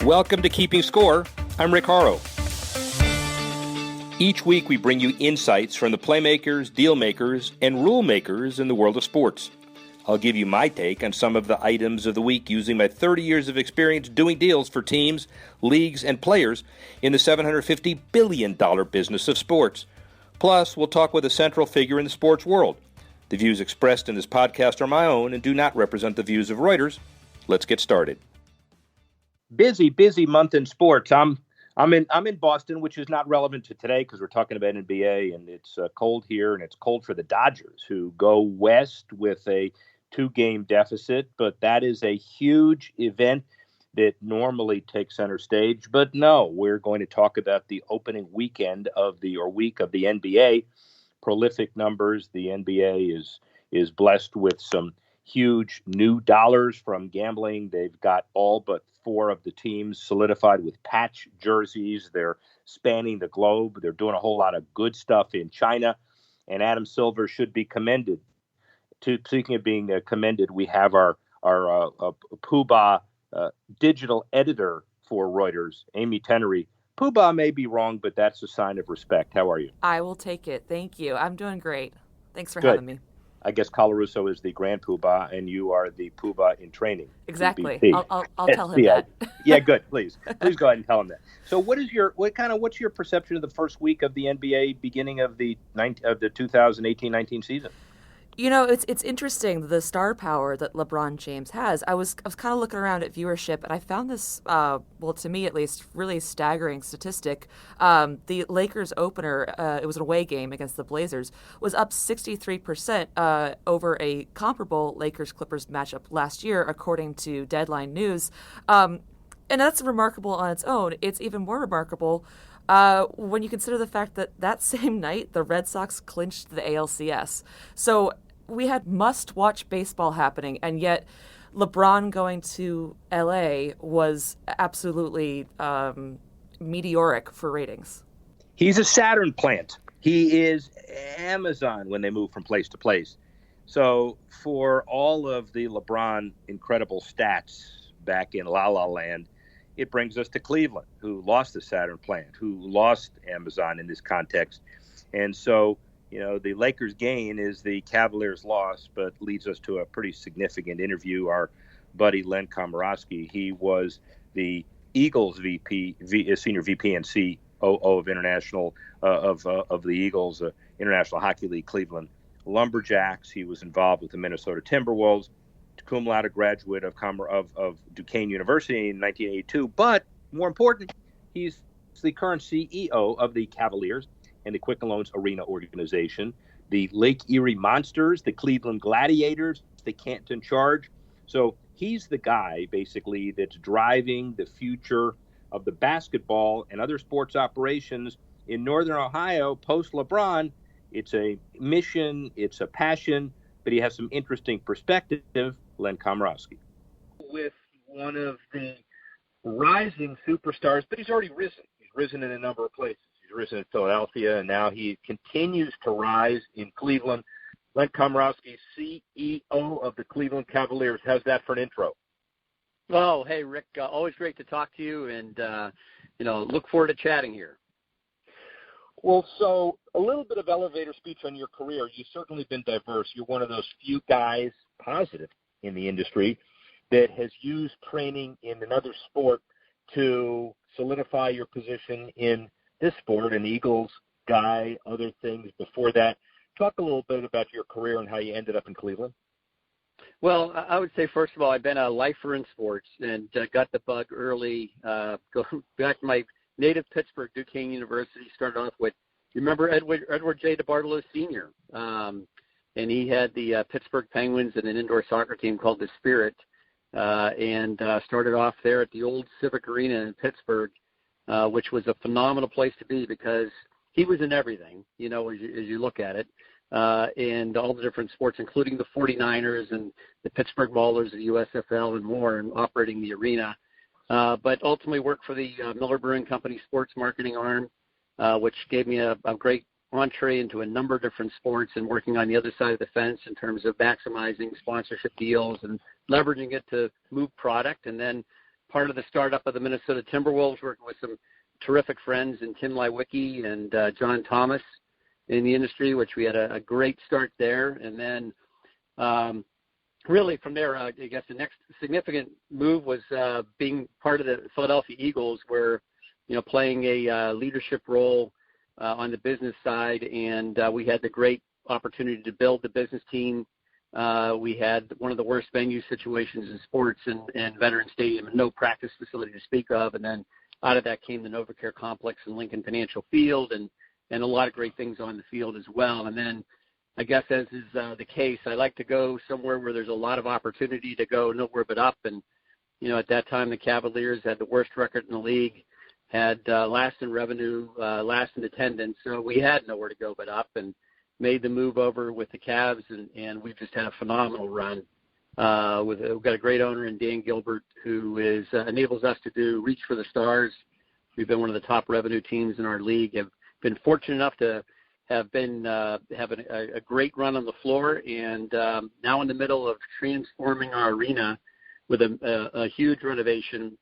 Welcome to Keeping Score. I'm Rick Horrow. Each week we bring you insights from the playmakers, deal makers, and rule makers in the world of sports. I'll give you my take on some of the items of the week using my 30 years of experience doing deals for teams, leagues, and players in the $750 billion business of sports. Plus, we'll talk with a central figure in the sports world. The views expressed in this podcast are my own and do not represent the views of Reuters. Let's get started. Busy month in sports. I'm in Boston, which is not relevant to today because we're talking about NBA, and it's cold here, and it's cold for the Dodgers, who go west with a 2-game deficit. But that is a huge event that normally takes center stage. But no, we're going to talk about the opening weekend of the NBA. Prolific numbers. The NBA is blessed with some huge new dollars from gambling. They've got all but 4 of the teams solidified with patch jerseys. They're spanning the globe. They're doing a whole lot of good stuff in China, and Adam Silver should be commended. Speaking of being commended, we have our Poobah digital editor for Reuters, Amy Tenery. Poobah may be wrong, but that's a sign of respect. How are you? I will take it. Thank you. I'm doing great. Thanks for Good. having me. I guess Colarusso is the grand Poobah, and you are the Poobah in training. Exactly. PBP. I'll tell him that. Yeah, good. Please go ahead and tell him that. So, what's your perception of the first week of the NBA, beginning of the 2018-19 season? You know, it's interesting, the star power that LeBron James has. I was kind of looking around at viewership, and I found this, to me at least, really staggering statistic. The Lakers opener, it was an away game against the Blazers, was up 63% over a comparable Lakers-Clippers matchup last year, according to Deadline News. And that's remarkable on its own. It's even more remarkable when you consider the fact that same night, the Red Sox clinched the ALCS. So we had must-watch baseball happening, and yet LeBron going to L.A. was absolutely meteoric for ratings. He's a Saturn plant. He is Amazon when they move from place to place. So for all of the LeBron incredible stats back in La La Land, it brings us to Cleveland, who lost the Saturn plant, who lost Amazon in this context. And so, the Lakers' gain is the Cavaliers' loss, but leads us to a pretty significant interview. Our buddy Len Komoroski, he was the Eagles senior VP and COO of international of the Eagles, International Hockey League Cleveland Lumberjacks. He was involved with the Minnesota Timberwolves. Cum laude graduate of Duquesne University in 1982. But more important, he's the current CEO of the Cavaliers and the Quicken Loans Arena organization, the Lake Erie Monsters, the Cleveland Gladiators, the Canton Charge. So he's the guy, basically, that's driving the future of the basketball and other sports operations in Northern Ohio post-LeBron. It's a mission, it's a passion, but he has some interesting perspective. Len Komoroski. With one of the rising superstars, but he's already risen. He's risen in a number of places. He's risen in Philadelphia, and now he continues to rise in Cleveland. Len Komoroski, CEO of the Cleveland Cavaliers. How's that for an intro? Oh, hey, Rick. Always great to talk to you, and, look forward to chatting here. Well, so a little bit of elevator speech on your career. You've certainly been diverse. You're one of those few guys, positive in the industry, that has used training in another sport to solidify your position in this sport, an Eagles guy, other things before that. Talk a little bit about your career and how you ended up in Cleveland. Well, I would say, first of all, I've been a lifer in sports and got the bug early. Going back to my native Pittsburgh, Duquesne University, started off with, you remember Edward J. DeBartolo Sr., and he had the Pittsburgh Penguins and an indoor soccer team called the Spirit, and started off there at the old Civic Arena in Pittsburgh, which was a phenomenal place to be because he was in everything, as you look at it, and all the different sports, including the 49ers and the Pittsburgh Maulers, the USFL, and more, and operating the arena. But ultimately worked for the Miller Brewing Company sports marketing arm, which gave me a great entree into a number of different sports and working on the other side of the fence in terms of maximizing sponsorship deals and leveraging it to move product. And then part of the startup of the Minnesota Timberwolves, working with some terrific friends in Tim Lewicki and John Thomas in the industry, which we had a great start there. And then really from there, I guess the next significant move was being part of the Philadelphia Eagles, where, playing a leadership role on the business side. And we had the great opportunity to build the business team. We had one of the worst venue situations in sports and Veterans Stadium, and no practice facility to speak of. And then out of that came the NovaCare Complex and Lincoln Financial Field, and a lot of great things on the field as well. And then I guess, as is the case, I like to go somewhere where there's a lot of opportunity to go nowhere but up. And, at that time, the Cavaliers had the worst record in the league, had last in revenue, last in attendance. So we had nowhere to go but up, and made the move over with the Cavs, and we've just had a phenomenal run. We've got a great owner in Dan Gilbert, who enables us to reach for the stars. We've been one of the top revenue teams in our league. Have been fortunate enough to have a great run on the floor, and now in the middle of transforming our arena with a huge renovation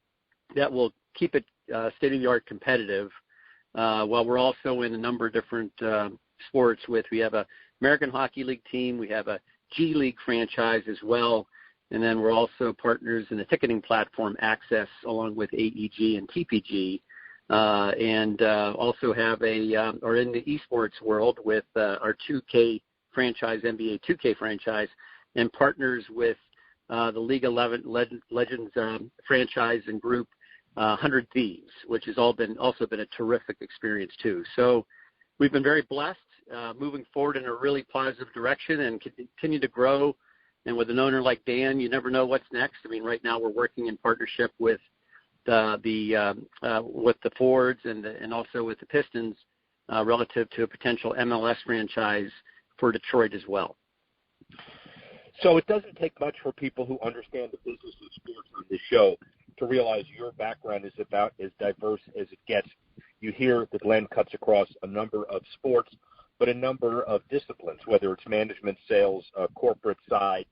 that will keep it state-of-the-art competitive, while we're also in a number of different sports. We have a American Hockey League team, we have a G League franchise as well, and then we're also partners in the ticketing platform Access, along with AEG and TPG, and also have or in the esports world with our 2K franchise, NBA 2K franchise, and partners with the League 11 Legends franchise and group 100 Thieves, which has also been a terrific experience too. So we've been very blessed, moving forward in a really positive direction, and continue to grow. And with an owner like Dan, you never know what's next. I mean, right now we're working in partnership with with the Fords and also with the Pistons relative to a potential MLS franchise for Detroit as well. So it doesn't take much for people who understand the business of sports on this show to realize your background is about as diverse as it gets. You hear that Len cuts across a number of sports, but a number of disciplines, whether it's management, sales, corporate side,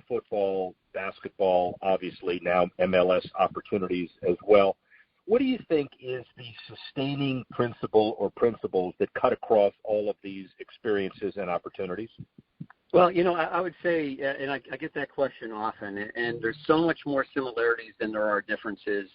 football, basketball, obviously now MLS opportunities as well. What do you think is the sustaining principle or principles that cut across all of these experiences and opportunities? Well, I would say, and I get that question often, and there's so much more similarities than there are differences.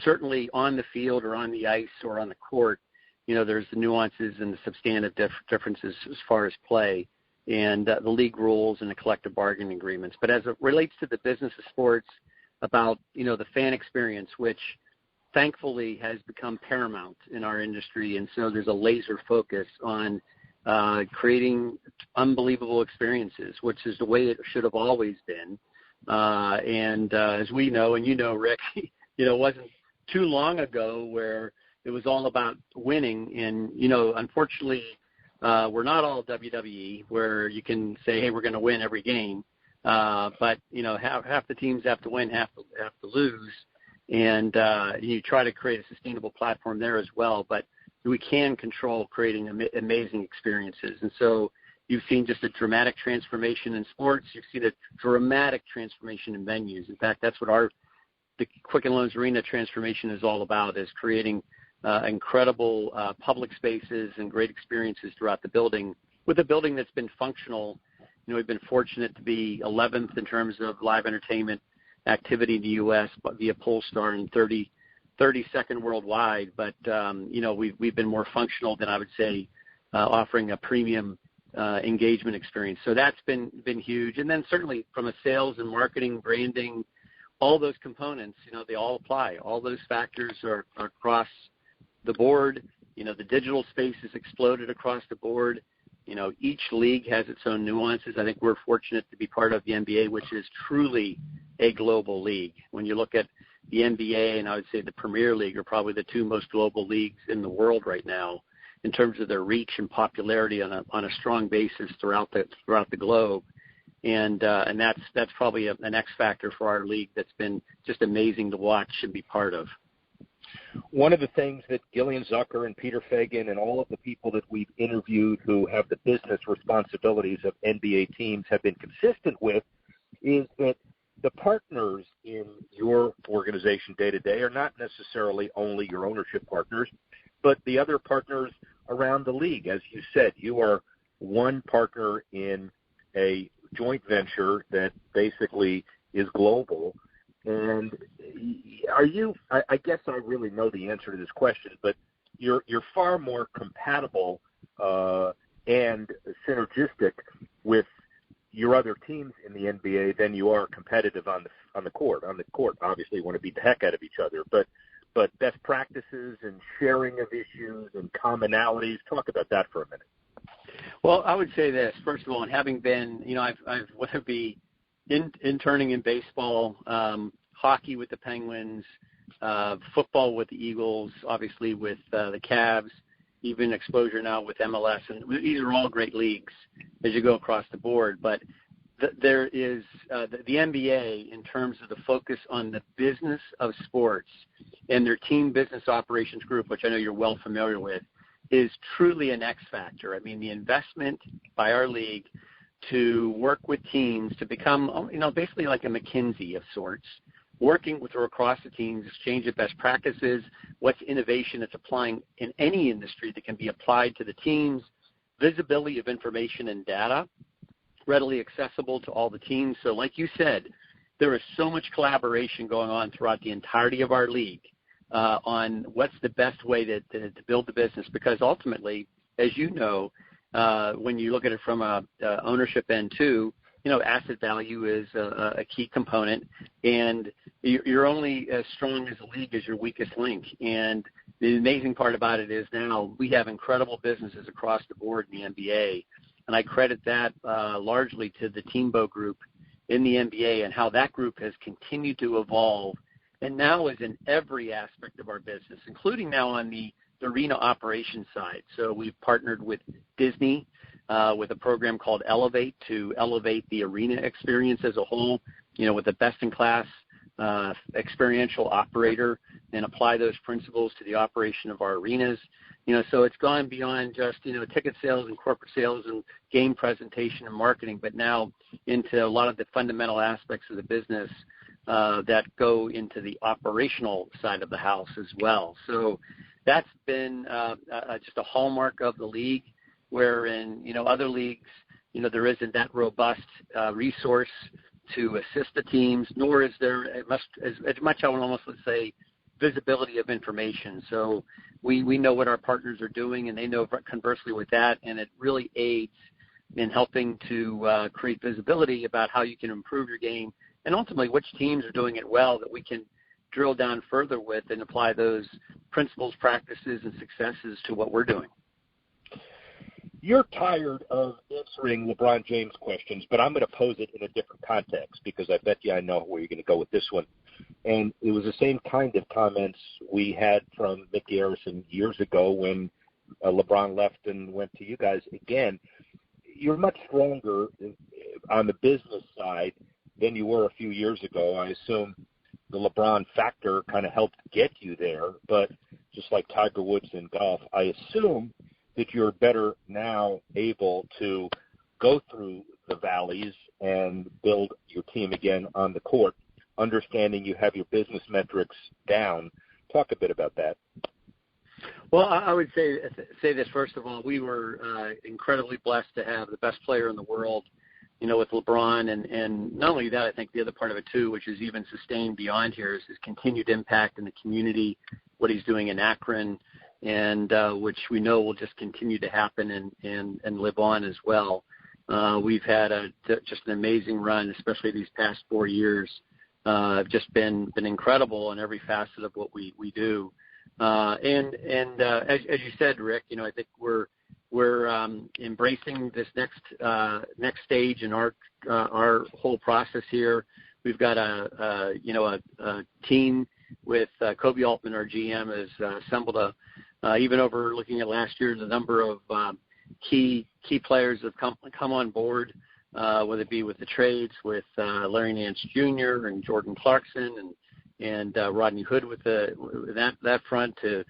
Certainly on the field or on the ice or on the court, there's the nuances and the substantive differences as far as play and the league rules and the collective bargaining agreements. But as it relates to the business of sports, about, the fan experience, which thankfully has become paramount in our industry. And so there's a laser focus on creating unbelievable experiences, which is the way it should have always been. And as we know, and Rick, it wasn't too long ago where it was all about winning. And, unfortunately, we're not all WWE where you can say, hey, we're going to win every game. But, half the teams have to win, half to lose. And you try to create a sustainable platform there as well. But we can control creating amazing experiences. And so you've seen just a dramatic transformation in sports. You've seen a dramatic transformation in venues. In fact, that's what the Quicken Loans Arena transformation is all about, is creating incredible public spaces and great experiences throughout the building, with a building that's been functional. We've been fortunate to be 11th in terms of live entertainment activity in the U.S. via Polestar and 32nd worldwide. But, we've been more functional than I would say offering a premium engagement experience. So that's been huge. And then certainly from a sales and marketing, branding, all those components, they all apply. All those factors are across the board. The digital space has exploded across the board. Each league has its own nuances. I think we're fortunate to be part of the NBA, which is truly a global league. When you look at the NBA and I would say the Premier League are probably the two most global leagues in the world right now in terms of their reach and popularity on a strong basis throughout the globe. And that's probably an X factor for our league that's been just amazing to watch and be part of. One of the things that Gillian Zucker and Peter Fagan and all of the people that we've interviewed who have the business responsibilities of NBA teams have been consistent with is that the partners in your organization day to day are not necessarily only your ownership partners, but the other partners around the league. As you said, you are one partner in a joint venture that basically is global. And are you, I guess I really know the answer to this question, but you're far more compatible and synergistic with your other teams in the NBA than you are competitive on the court. On the court, obviously, you want to beat the heck out of each other, but best practices and sharing of issues and commonalities. Talk about that for a minute. Well, I would say this, first of all, and having been, I've whether it be interning in baseball, hockey with the Penguins, football with the Eagles, obviously with the Cavs, even exposure now with MLS, and these are all great leagues as you go across the board. But there is the NBA, in terms of the focus on the business of sports and their team business operations group, which I know you're well familiar with, is truly an X factor. I mean, the investment by our league to work with teams to become, basically like a McKinsey of sorts, working with or across the teams, exchange of best practices, what's innovation that's applying in any industry that can be applied to the teams, visibility of information and data, readily accessible to all the teams. So like you said, there is so much collaboration going on throughout the entirety of our league on what's the best way to build the business, because ultimately, as you know, when you look at it from a ownership end too, asset value is a key component, and you're only as strong as a league as your weakest link. And the amazing part about it is now we have incredible businesses across the board in the NBA, and I credit that largely to the Teambo group in the NBA and how that group has continued to evolve, and now is in every aspect of our business, including now on the arena operations side. So we've partnered with Disney with a program called Elevate to elevate the arena experience as a whole, with a best-in-class experiential operator, and apply those principles to the operation of our arenas. So it's gone beyond just, ticket sales and corporate sales and game presentation and marketing, but now into a lot of the fundamental aspects of the business that go into the operational side of the house as well. So that's been just a hallmark of the league, wherein, other leagues, there isn't that robust resource to assist the teams, nor is there as much, I would almost say, visibility of information. So we know what our partners are doing, and they know conversely with that, and it really aids in helping to create visibility about how you can improve your game, and ultimately which teams are doing it well that we can drill down further with and apply those principles, practices, and successes to what we're doing. You're tired of answering LeBron James questions, but I'm going to pose it in a different context because I bet you I know where you're going to go with this one. And it was the same kind of comments we had from Mickey Harrison years ago when LeBron left and went to you guys. Again, you're much stronger on the business side than you were a few years ago. I assume the LeBron factor kind of helped get you there, but just like Tiger Woods in golf, I assume that you're better now able to go through the valleys and build your team again on the court, understanding you have your business metrics down. Talk a bit about that. Well, I would say this, first of all. We were incredibly blessed to have the best player in the world, with LeBron, and not only that, I think the other part of it too, which is even sustained beyond here, is his continued impact in the community, what he's doing in Akron, and which we know will just continue to happen and live on as well. We've had just an amazing run, especially these past 4 years. Just been incredible in every facet of what we do. And as you said, Rick, I think we're embracing this next stage in our whole process here. We've got a team with Kobe Altman, our GM, has assembled even over looking at last year, the number of key players have come on board, whether it be with the trades, with Larry Nance Jr. and Jordan Clarkson and Rodney Hood with that front, to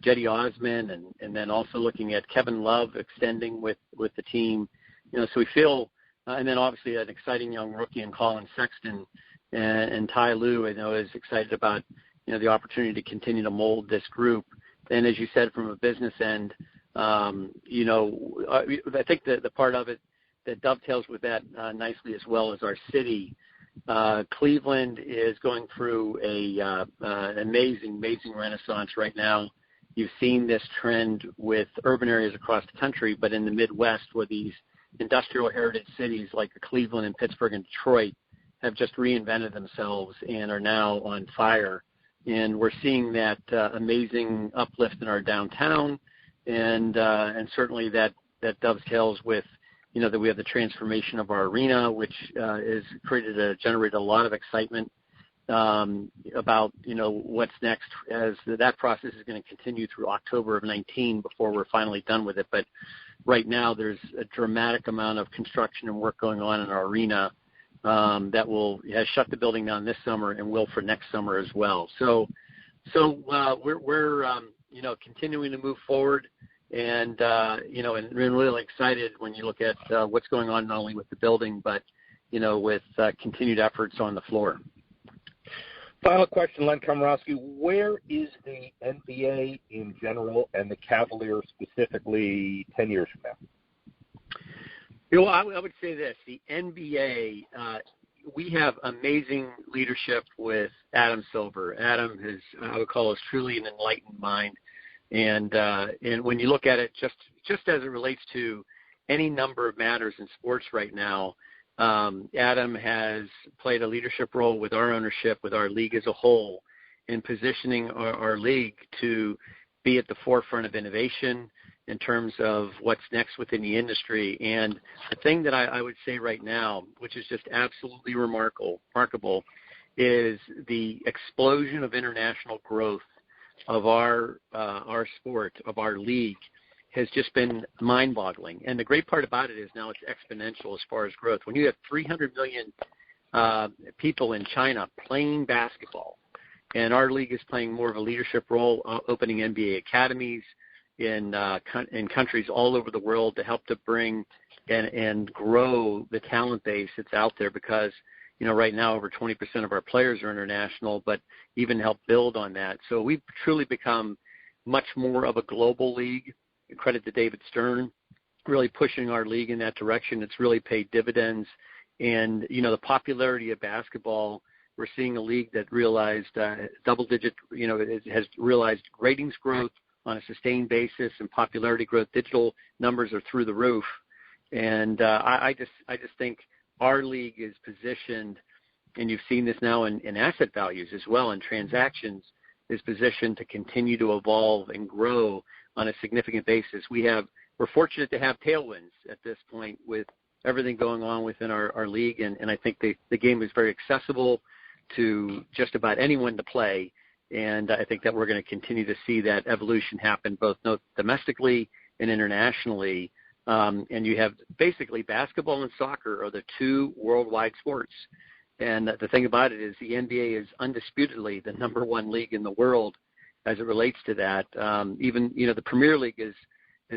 Jetty Osman, and then also looking at Kevin Love extending with the team. So we feel, and then obviously an exciting young rookie in Colin Sexton, and Ty Lue, I know, is excited about the opportunity to continue to mold this group. And as you said, from a business end, I think the part of it that dovetails with that nicely as well as our city. Cleveland is going through an amazing renaissance right now. You've seen this trend with urban areas across the country, but in the Midwest, where these industrial heritage cities like Cleveland and Pittsburgh and Detroit have just reinvented themselves and are now on fire. And we're seeing that amazing uplift in our downtown, and certainly that dovetails with that we have the transformation of our arena, which is generated a lot of excitement about what's next, as that process is going to continue through October of 2019 before we're finally done with it. But right now there's a dramatic amount of construction and work going on in our arena that has shut the building down this summer and will for next summer as well. So we're continuing to move forward. And and really excited when you look at what's going on not only with the building, but with continued efforts on the floor. Final question, Len Komoroski. Where is the NBA in general and the Cavaliers specifically 10 years from now? I would say this: the NBA. We have amazing leadership with Adam Silver. Adam is, I would call, is truly an enlightened mind. And when you look at it, just as it relates to any number of matters in sports right now, Adam has played a leadership role with our ownership, with our league as a whole, in positioning our league to be at the forefront of innovation in terms of what's next within the industry. And the thing that I would say right now, which is just absolutely remarkable, is the explosion of international growth of our sport, of our league, has just been mind-boggling. And the great part about it is now it's exponential as far as growth. When you have 300 million people in China playing basketball, and our league is playing more of a leadership role, opening NBA academies in countries all over the world to help to bring and grow the talent base that's out there, because right now over 20% of our players are international, but even help build on that. So we've truly become much more of a global league. Credit to David Stern, really pushing our league in that direction. It's really paid dividends. And, the popularity of basketball, we're seeing a league that realized double-digit, has realized ratings growth on a sustained basis and popularity growth. Digital numbers are through the roof. And I just think our league is positioned, and you've seen this now in asset values as well, and transactions, is positioned to continue to evolve and grow on a significant basis. We're fortunate to have tailwinds at this point with everything going on within our league, and I think the game is very accessible to just about anyone to play, and I think that we're going to continue to see that evolution happen both domestically and internationally. And you have basically basketball and soccer are the two worldwide sports. And the thing about it is the NBA is undisputedly the number one league in the world as it relates to that. Even the Premier League is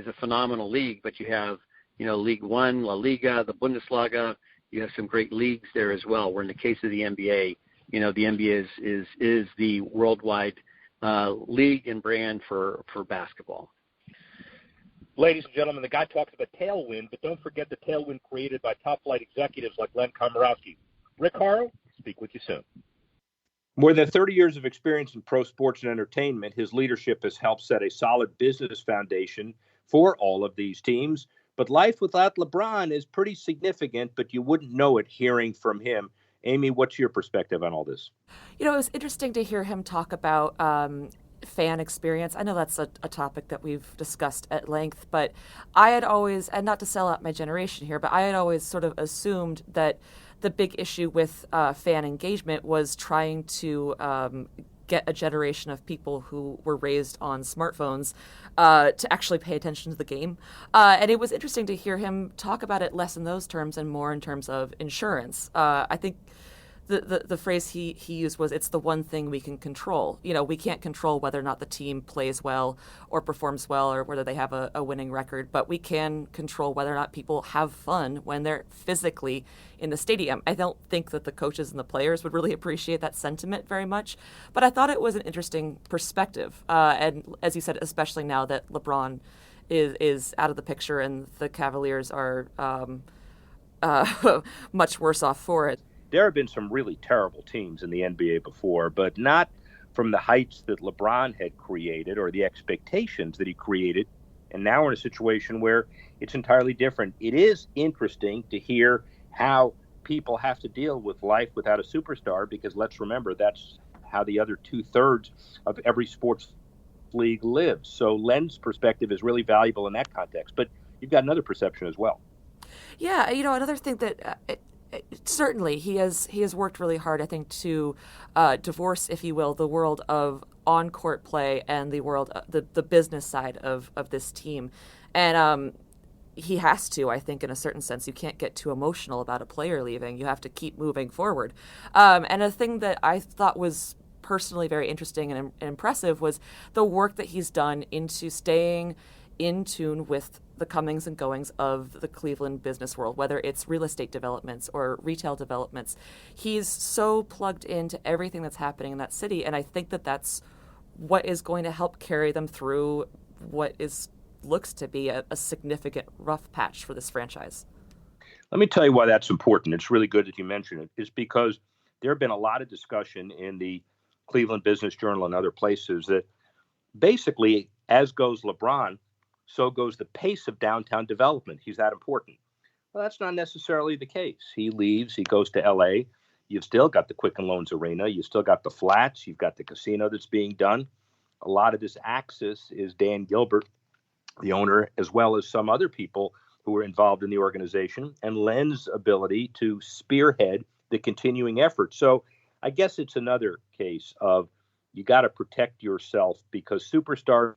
a phenomenal league, but you have, League One, La Liga, the Bundesliga. You have some great leagues there as well, where in the case of the NBA, the NBA is the worldwide league and brand for basketball. Ladies and gentlemen, the guy talks about tailwind, but don't forget the tailwind created by top-flight executives like Len Komoroski. Rick Horrow, speak with you soon. More than 30 years of experience in pro sports and entertainment, his leadership has helped set a solid business foundation for all of these teams. But life without LeBron is pretty significant, but you wouldn't know it hearing from him. Amy, what's your perspective on all this? It was interesting to hear him talk about fan experience. I know that's a topic that we've discussed at length, but I had always, and not to sell out my generation here, but I had always sort of assumed that the big issue with fan engagement was trying to get a generation of people who were raised on smartphones to actually pay attention to the game. And it was interesting to hear him talk about it less in those terms and more in terms of insurance. I think the phrase he used was, it's the one thing we can control. We can't control whether or not the team plays well or performs well or whether they have a winning record, but we can control whether or not people have fun when they're physically in the stadium. I don't think that the coaches and the players would really appreciate that sentiment very much, but I thought it was an interesting perspective. And as you said, especially now that LeBron is out of the picture and the Cavaliers are much worse off for it. There have been some really terrible teams in the NBA before, but not from the heights that LeBron had created or the expectations that he created. And now we're in a situation where it's entirely different. It is interesting to hear how people have to deal with life without a superstar, because let's remember that's how the other 2/3 of every sports league lives. So Len's perspective is really valuable in that context. But you've got another perception as well. Yeah, another thing that certainly he has worked really hard, I think, to divorce, if you will, the world of on-court play and the world, the business side of this team. And he has to, I think, in a certain sense. You can't get too emotional about a player leaving. You have to keep moving forward. And a thing that I thought was personally very interesting and impressive was the work that he's done into staying in tune with the comings and goings of the Cleveland business world, whether it's real estate developments or retail developments. He's so plugged into everything that's happening in that city, and I think that that's what is going to help carry them through what looks to be a significant rough patch for this franchise. Let me tell you why that's important. It's really good that you mention it. It's because there have been a lot of discussion in the Cleveland Business Journal and other places that basically, as goes LeBron, so goes the pace of downtown development. He's that important. Well, that's not necessarily the case. He leaves, he goes to L.A. You've still got the Quicken Loans Arena. You've still got the Flats. You've got the casino that's being done. A lot of this axis is Dan Gilbert, the owner, as well as some other people who are involved in the organization, and Len's ability to spearhead the continuing effort. So I guess it's another case of you got to protect yourself, because superstars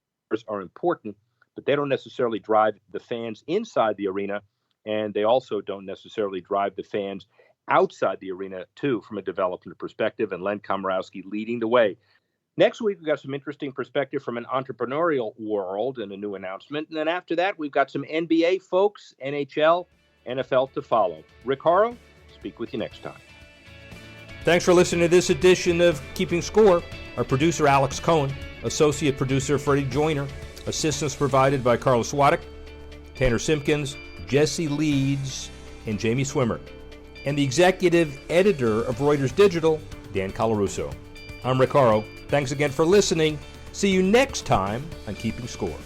are important, but they don't necessarily drive the fans inside the arena, and they also don't necessarily drive the fans outside the arena, too, from a development perspective, and Len Komoroski leading the way. Next week, we've got some interesting perspective from an entrepreneurial world and a new announcement. And then after that, we've got some NBA folks, NHL, NFL to follow. Rick Horrow, speak with you next time. Thanks for listening to this edition of Keeping Score. Our producer, Alex Cohen, associate producer, Freddie Joyner, assistance provided by Carlos Swadek, Tanner Simpkins, Jesse Leeds, and Jamie Swimmer, and the executive editor of Reuters Digital, Dan Colarusso. I'm Rick Horrow. Thanks again for listening. See you next time on Keeping Score.